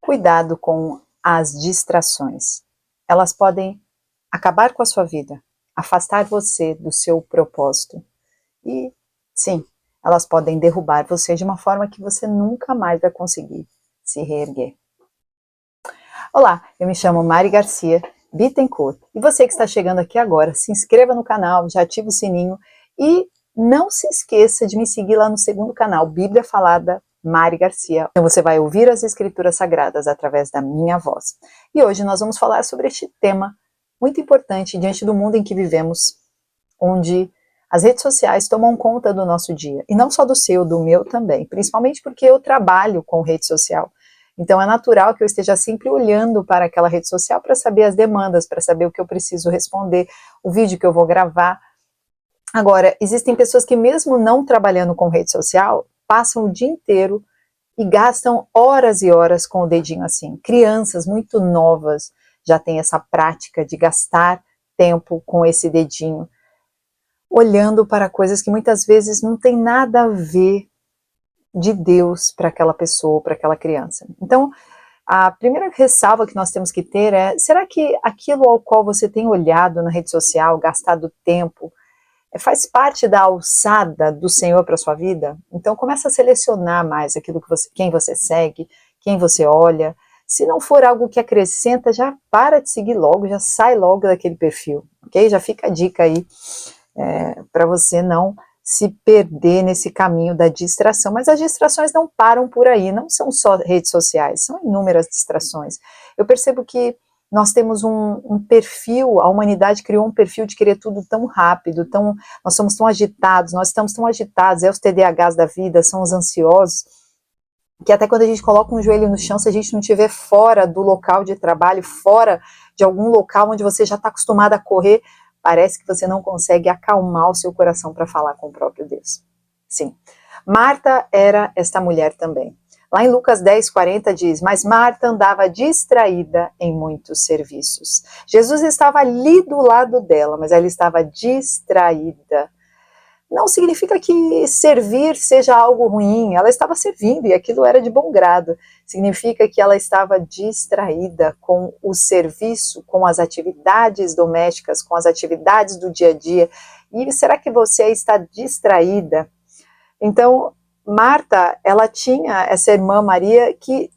Cuidado com as distrações. Elas podem acabar com a sua vida, afastar você do seu propósito. E, sim, elas podem derrubar você de uma forma que você nunca mais vai conseguir se reerguer. Olá, eu me chamo Mari Garcia Bittencourt e você que está chegando aqui agora, se inscreva no canal, já ativa o sininho e não se esqueça de me seguir lá no segundo canal, Bíblia Falada Mari Garcia. Então você vai ouvir as escrituras sagradas através da minha voz. E hoje nós vamos falar sobre este tema muito importante diante do mundo em que vivemos, onde as redes sociais tomam conta do nosso dia, e não só do seu, do meu também, principalmente porque eu trabalho com rede social. Então é natural que eu esteja sempre olhando para aquela rede social para saber as demandas, para saber o que eu preciso responder, o vídeo que eu vou gravar. Agora, existem pessoas que mesmo não trabalhando com rede social, passam o dia inteiro e gastam horas e horas com o dedinho assim. Crianças muito novas já têm essa prática de gastar tempo com esse dedinho, olhando para coisas que muitas vezes não tem nada a ver de Deus para aquela pessoa, para aquela criança. Então, a primeira ressalva que nós temos que ter é, será que aquilo ao qual você tem olhado na rede social, gastado tempo, faz parte da alçada do Senhor para a sua vida? Então começa a selecionar mais aquilo que quem você segue, quem você olha. Se não for algo que acrescenta, já para de seguir logo, já sai logo daquele perfil, ok? Já fica a dica aí para você não se perder nesse caminho da distração. Mas as distrações não param por aí, não são só redes sociais, são inúmeras distrações. Eu percebo que nós temos um perfil, a humanidade criou um perfil de querer tudo tão rápido, nós somos tão agitados, nós estamos tão agitados, os TDAHs da vida, são os ansiosos, que até quando a gente coloca um joelho no chão, se a gente não estiver fora do local de trabalho, fora de algum local onde você já está acostumado a correr, parece que você não consegue acalmar o seu coração para falar com o próprio Deus. Sim, Marta era esta mulher também. Lá em Lucas 10:40 diz, mas Marta andava distraída em muitos serviços. Jesus estava ali do lado dela, mas ela estava distraída. Não significa que servir seja algo ruim, ela estava servindo e aquilo era de bom grado. Significa que ela estava distraída com o serviço, com as atividades domésticas, com as atividades do dia a dia. E será que você está distraída? Então, Marta, ela tinha essa irmã Maria que,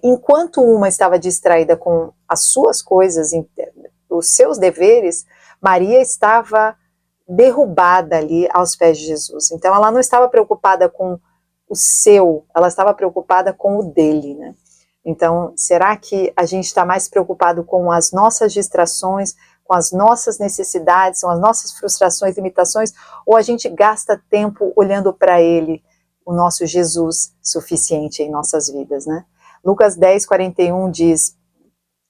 enquanto uma estava distraída com as suas coisas, os seus deveres, Maria estava derrubada ali aos pés de Jesus. Então ela não estava preocupada com o seu, ela estava preocupada com o dele, né? Então, será que a gente está mais preocupado com as nossas distrações, com as nossas necessidades, com as nossas frustrações, limitações, ou a gente gasta tempo olhando para ele, o nosso Jesus suficiente em nossas vidas, né? Lucas 10:41 diz,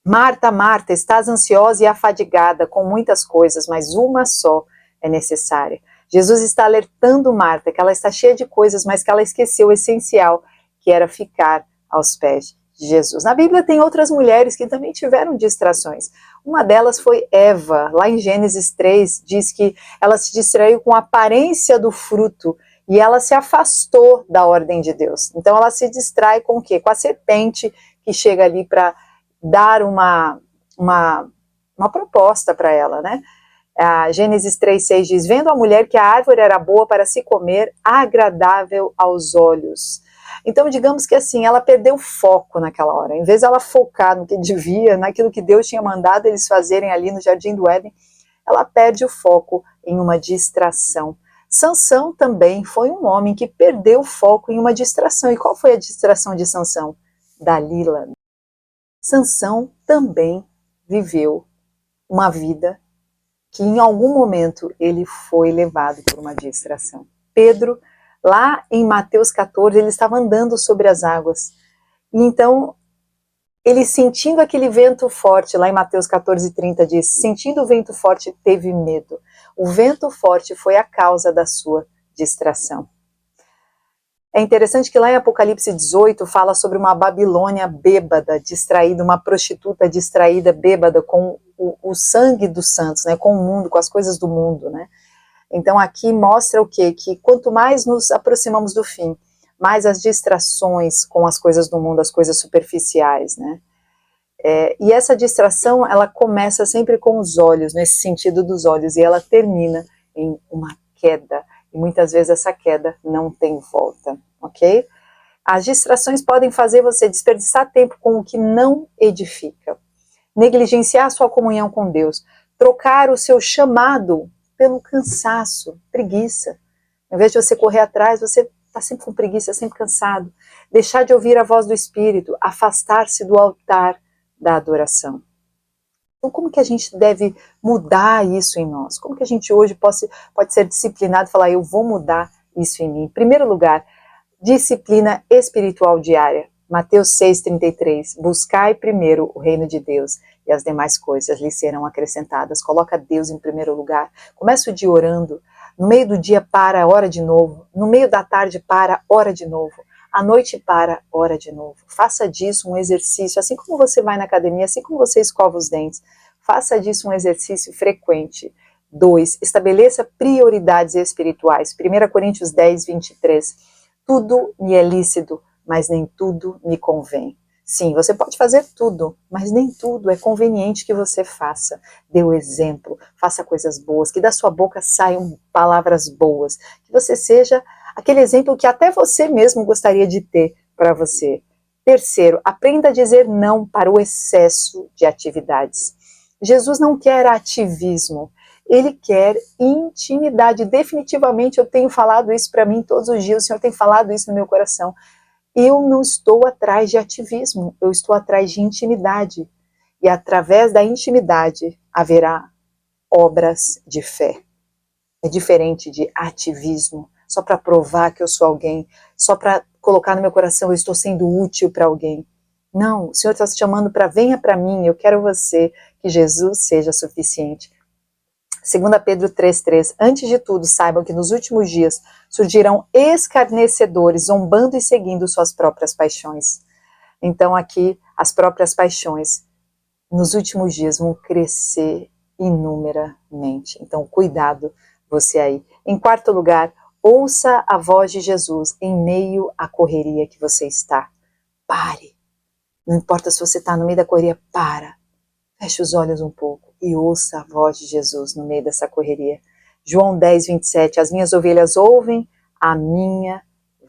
Marta, Marta, estás ansiosa e afadigada com muitas coisas, mas uma só é necessária. Jesus está alertando Marta que ela está cheia de coisas, mas que ela esqueceu o essencial, que era ficar aos pés de Jesus. Na Bíblia tem outras mulheres que também tiveram distrações. Uma delas foi Eva. Lá em Gênesis 3 diz que ela se distraiu com a aparência do fruto e ela se afastou da ordem de Deus. Então ela se distrai com o quê? Com a serpente que chega ali para dar uma proposta para ela, né? Gênesis 3:6 diz, vendo a mulher que a árvore era boa para se comer, agradável aos olhos. Então, digamos que assim, ela perdeu o foco naquela hora. Em vez de ela focar no que devia, naquilo que Deus tinha mandado eles fazerem ali no Jardim do Éden, ela perde o foco em uma distração. Sansão também foi um homem que perdeu o foco em uma distração. E qual foi a distração de Sansão? Dalila. Sansão também viveu uma vida que em algum momento ele foi levado por uma distração. Pedro, lá em Mateus 14, ele estava andando sobre as águas. E então, ele sentindo aquele vento forte, lá em Mateus 14:30 diz, sentindo o vento forte, teve medo. O vento forte foi a causa da sua distração. É interessante que lá em Apocalipse 18 fala sobre uma Babilônia bêbada, distraída, uma prostituta distraída, bêbada com o sangue dos santos, né, com o mundo, com as coisas do mundo, né? Então aqui mostra o quê? Que quanto mais nos aproximamos do fim, mais as distrações com as coisas do mundo, as coisas superficiais, né? E essa distração, ela começa sempre com os olhos, nesse sentido dos olhos, e ela termina em uma queda, e muitas vezes essa queda não tem volta, ok? As distrações podem fazer você desperdiçar tempo com o que não edifica, negligenciar sua comunhão com Deus, trocar o seu chamado pelo cansaço, preguiça. Ao invés de você correr atrás, você está sempre com preguiça, sempre cansado. Deixar de ouvir a voz do Espírito, afastar-se do altar da adoração. Então, como que a gente deve mudar isso em nós? Como que a gente hoje pode ser disciplinado e falar, eu vou mudar isso em mim? Em primeiro lugar, disciplina espiritual diária. Mateus 6,33. Buscai primeiro o reino de Deus e as demais coisas lhe serão acrescentadas. Coloca Deus em primeiro lugar. Começa o dia orando. No meio do dia para, ora de novo. No meio da tarde para, ora de novo. À noite para, ora de novo. Faça disso um exercício, assim como você vai na academia, assim como você escova os dentes. Faça disso um exercício frequente. 2. Estabeleça prioridades espirituais. 1 Coríntios 10, 23. Tudo me é lícito, mas nem tudo me convém. Sim, você pode fazer tudo, mas nem tudo é conveniente que você faça. Dê o exemplo, faça coisas boas, que da sua boca saiam palavras boas, que você seja aquele exemplo que até você mesmo gostaria de ter para você. Terceiro, aprenda a dizer não para o excesso de atividades. Jesus não quer ativismo, ele quer intimidade. Definitivamente eu tenho falado isso para mim todos os dias, o Senhor tem falado isso no meu coração. Eu não estou atrás de ativismo, eu estou atrás de intimidade. E através da intimidade haverá obras de fé. É diferente de ativismo, só para provar que eu sou alguém, só para colocar no meu coração, eu estou sendo útil para alguém. Não, o Senhor está se chamando para venha para mim, eu quero você, que Jesus seja suficiente. 2 Pedro 3,3. Antes de tudo, saibam que nos últimos dias surgirão escarnecedores, zombando e seguindo suas próprias paixões. Então aqui, as próprias paixões, nos últimos dias, vão crescer inumeramente. Então, cuidado você aí. Em quarto lugar, ouça a voz de Jesus em meio à correria que você está. Pare. Não importa se você está no meio da correria, para. Feche os olhos um pouco e ouça a voz de Jesus no meio dessa correria. João 10, 27. As minhas ovelhas ouvem a minha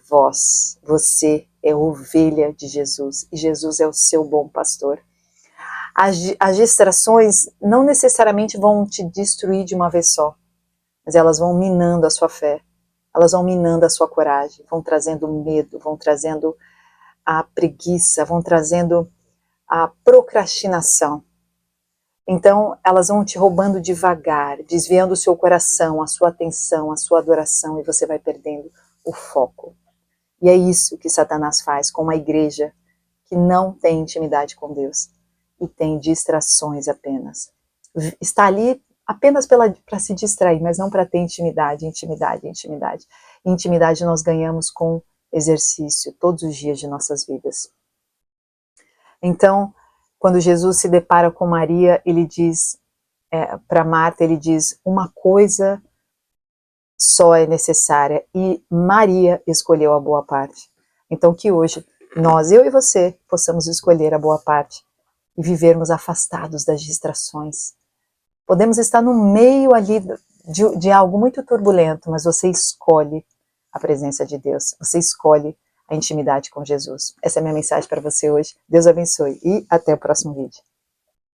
voz. Você é ovelha de Jesus e Jesus é o seu bom pastor. As distrações não necessariamente vão te destruir de uma vez só, mas elas vão minando a sua fé, elas vão minando a sua coragem, vão trazendo medo, vão trazendo a preguiça, vão trazendo a procrastinação. Então, elas vão te roubando devagar, desviando o seu coração, a sua atenção, a sua adoração, e você vai perdendo o foco. E é isso que Satanás faz com uma igreja que não tem intimidade com Deus e tem distrações apenas. Está ali apenas para se distrair, mas não para ter intimidade, intimidade, intimidade. E intimidade nós ganhamos com exercício todos os dias de nossas vidas. Então, quando Jesus se depara com Maria, ele diz para Marta, ele diz, uma coisa só é necessária, e Maria escolheu a boa parte. Então que hoje, nós, eu e você, possamos escolher a boa parte e vivermos afastados das distrações. Podemos estar no meio ali de algo muito turbulento, mas você escolhe a presença de Deus, você escolhe a intimidade com Jesus. Essa é a minha mensagem para você hoje. Deus abençoe e até o próximo vídeo.